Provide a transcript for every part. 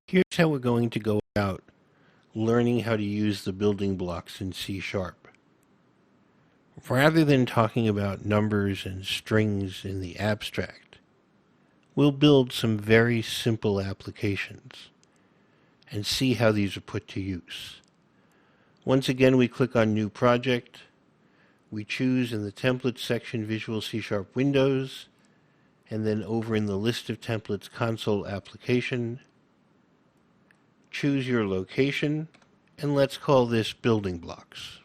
Here's how we're going to go about learning how to use the building blocks in C Sharp. Rather than talking about numbers and strings in the abstract, we'll build some very simple applications and see how these are put to use. Once again, we click on New Project. We choose in the Templates section Visual C Sharp Windows, and then over in the List of Templates Console Application, choose your location, and let's call this Building Blocks.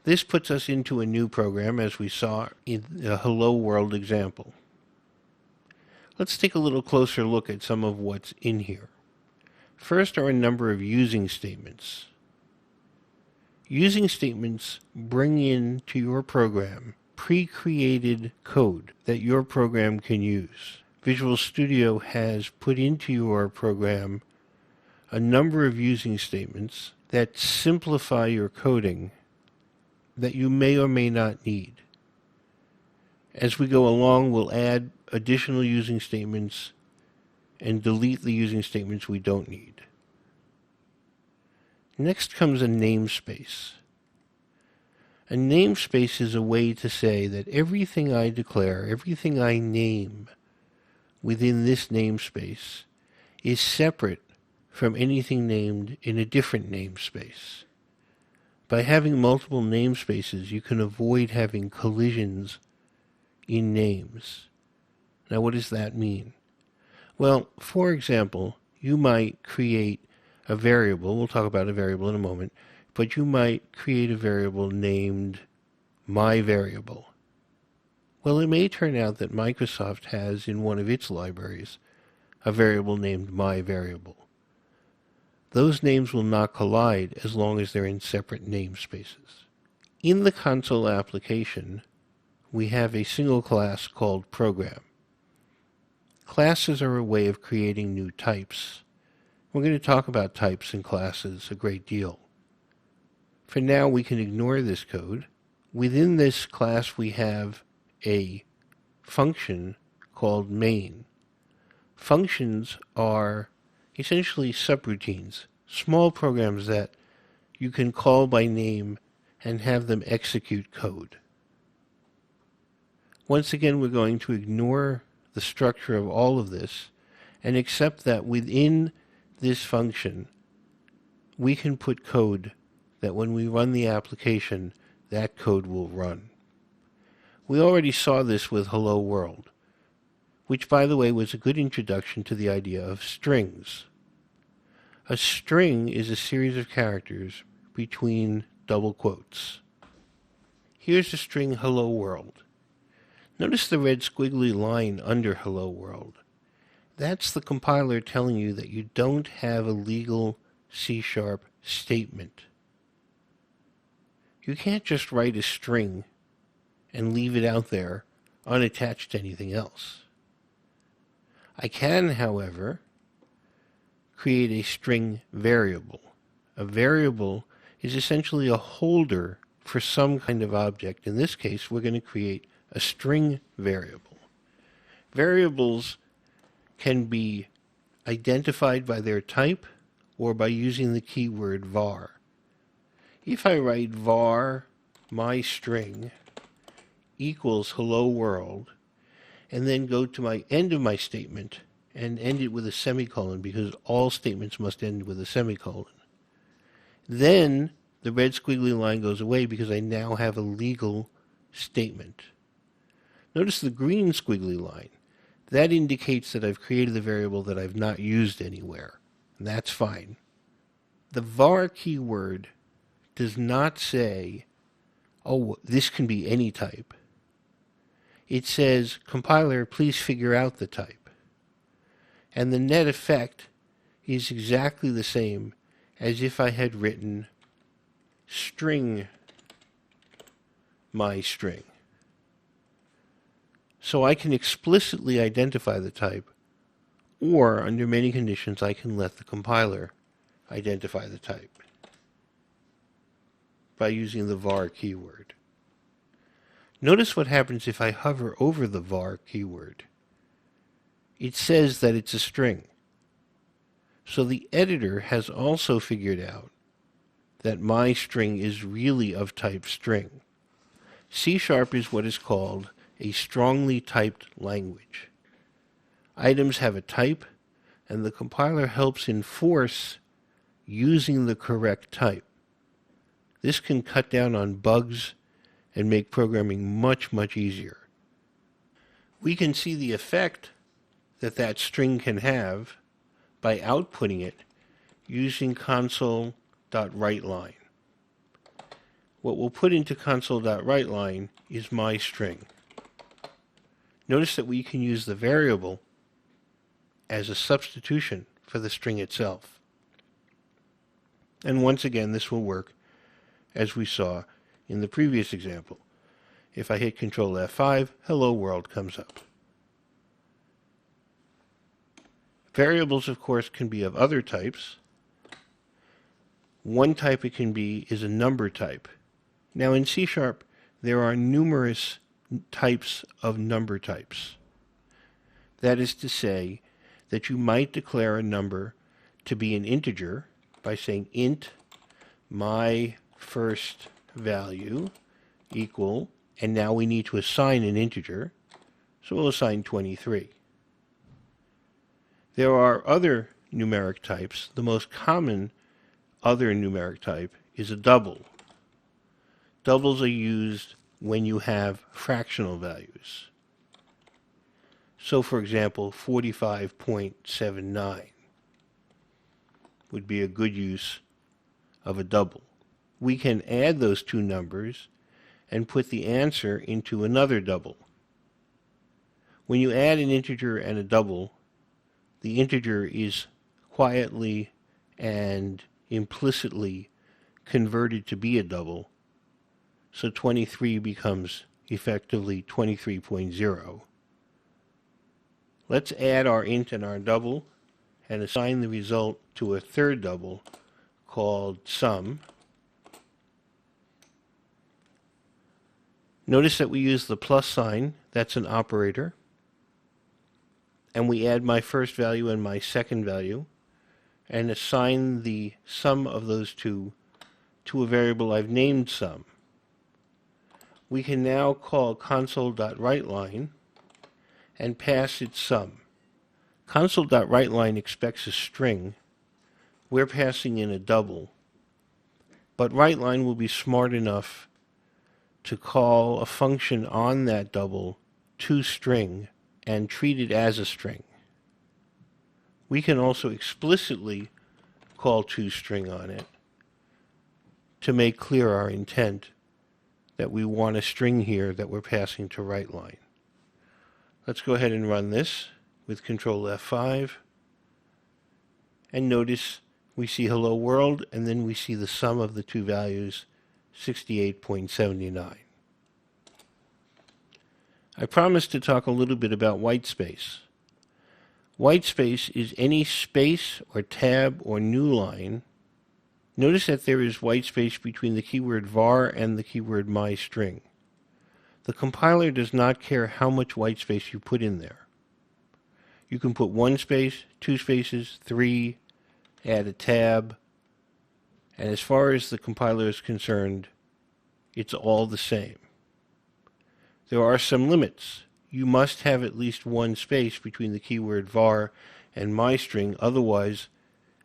This puts us into a new program, as we saw in the Hello World example. Let's take a little closer look at some of what's in here. First are a number of using statements. Using statements bring into your program pre-created code that your program can use. Visual Studio has put into your program a number of using statements that simplify your coding that you may or may not need. As we go along, we'll add additional using statements and delete the using statements we don't need. Next comes a namespace. A namespace is a way to say that everything I declare, everything I name within this namespace is separate from anything named in a different namespace. By having multiple namespaces, you can avoid having collisions in names. Now, what does that mean? Well, for example, you might create a variable. We'll talk about a variable in a moment. But you might create a variable named myVariable. Well, it may turn out that Microsoft has in one of its libraries a variable named myVariable. Those names will not collide as long as they're in separate namespaces. In the console application, we have a single class called Program. Classes are a way of creating new types. We're going to talk about types and classes a great deal. For now, we can ignore this code. Within this class, we have a function called main. Functions are essentially subroutines, small programs that you can call by name and have them execute code. Once again, we're going to ignore the structure of all of this and accept that within this function, we can put code that when we run the application, that code will run. We already saw this with Hello World, which, by the way, was a good introduction to the idea of strings. A string is a series of characters between double quotes. Here's the string Hello World. Notice the red squiggly line under Hello World. That's the compiler telling you that you don't have a legal C# statement. You can't just write a string and leave it out there unattached to anything else. I can, however, create a string variable. A variable is essentially a holder for some kind of object. In this case, we're going to create a string variable. Variables can be identified by their type or by using the keyword var. If I write var myString equals hello world, and then go to my end of my statement and end it with a semicolon, because all statements must end with a semicolon, then the red squiggly line goes away because I now have a legal statement. Notice the green squiggly line. That indicates that I've created a variable that I've not used anywhere, and that's fine. The var keyword does not say, oh, this can be any type. It says, compiler, please figure out the type. And the net effect is exactly the same as if I had written string myString. So I can explicitly identify the type, or under many conditions I can let the compiler identify the type by using the var keyword. Notice what happens if I hover over the var keyword. It says that it's a string. So the editor has also figured out that my string is really of type string. C# is what is called a strongly typed language. Items have a type, and the compiler helps enforce using the correct type. This can cut down on bugs and make programming much, much easier. We can see the effect that that string can have by outputting it using console.writeLine. What we'll put into console.writeLine is my string. Notice that we can use the variable as a substitution for the string itself. And once again, this will work as we saw in the previous example. If I hit Control F5, Hello World comes up. Variables, of course, can be of other types. One type it can be is a number type. Now in C#, there are numerous types of number types. That is to say that you might declare a number to be an integer by saying int my first value equal, and now we need to assign an integer, so we'll assign 23. There are other numeric types. The most common other numeric type is a double. Doubles are used when you have fractional values. So, for example, 45.79 would be a good use of a double. We can add those two numbers and put the answer into another double. When you add an integer and a double, the integer is quietly and implicitly converted to be a double, so 23 becomes effectively 23.0. Let's add our int and our double and assign the result to a third double called sum. Notice that we use the plus sign, that's an operator, and we add my first value and my second value and assign the sum of those two to a variable I've named sum. We can now call console.writeLine and pass its sum. Console.writeLine expects a string. We're passing in a double, but WriteLine will be smart enough to call a function on that double toString and treat it as a string. We can also explicitly call toString on it to make clear our intent that we want a string here that we're passing to WriteLine. Let's go ahead and run this with Control F5. And notice we see Hello World, and then we see the sum of the two values, 68.79. I promised to talk a little bit about whitespace. Whitespace is any space or tab or new line. Notice that there is whitespace between the keyword var and the keyword myString. The compiler does not care how much whitespace you put in there. You can put one space, two spaces, three, add a tab, and as far as the compiler is concerned, it's all the same. There are some limits. You must have at least one space between the keyword var and myString, otherwise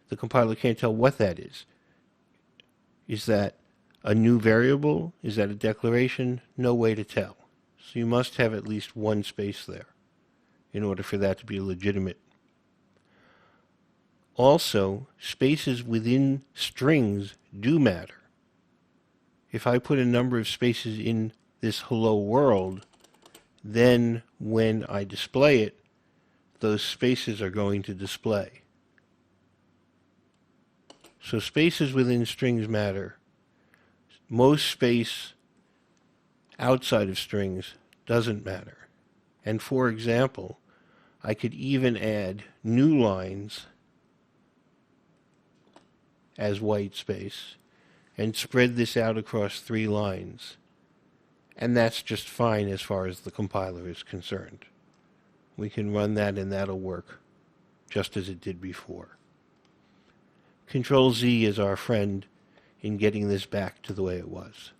the compiler can't tell what that is. Is that a new variable? Is that a declaration? No way to tell. So you must have at least one space there in order for that to be legitimate. Also, spaces within strings do matter. If I put a number of spaces in this hello world, then when I display it, those spaces are going to display. So spaces within strings matter. Most space outside of strings doesn't matter. And for example, I could even add new lines as white space and spread this out across 3 lines. And that's just fine as far as the compiler is concerned. We can run that and that'll work just as it did before. Control Z is our friend in getting this back to the way it was.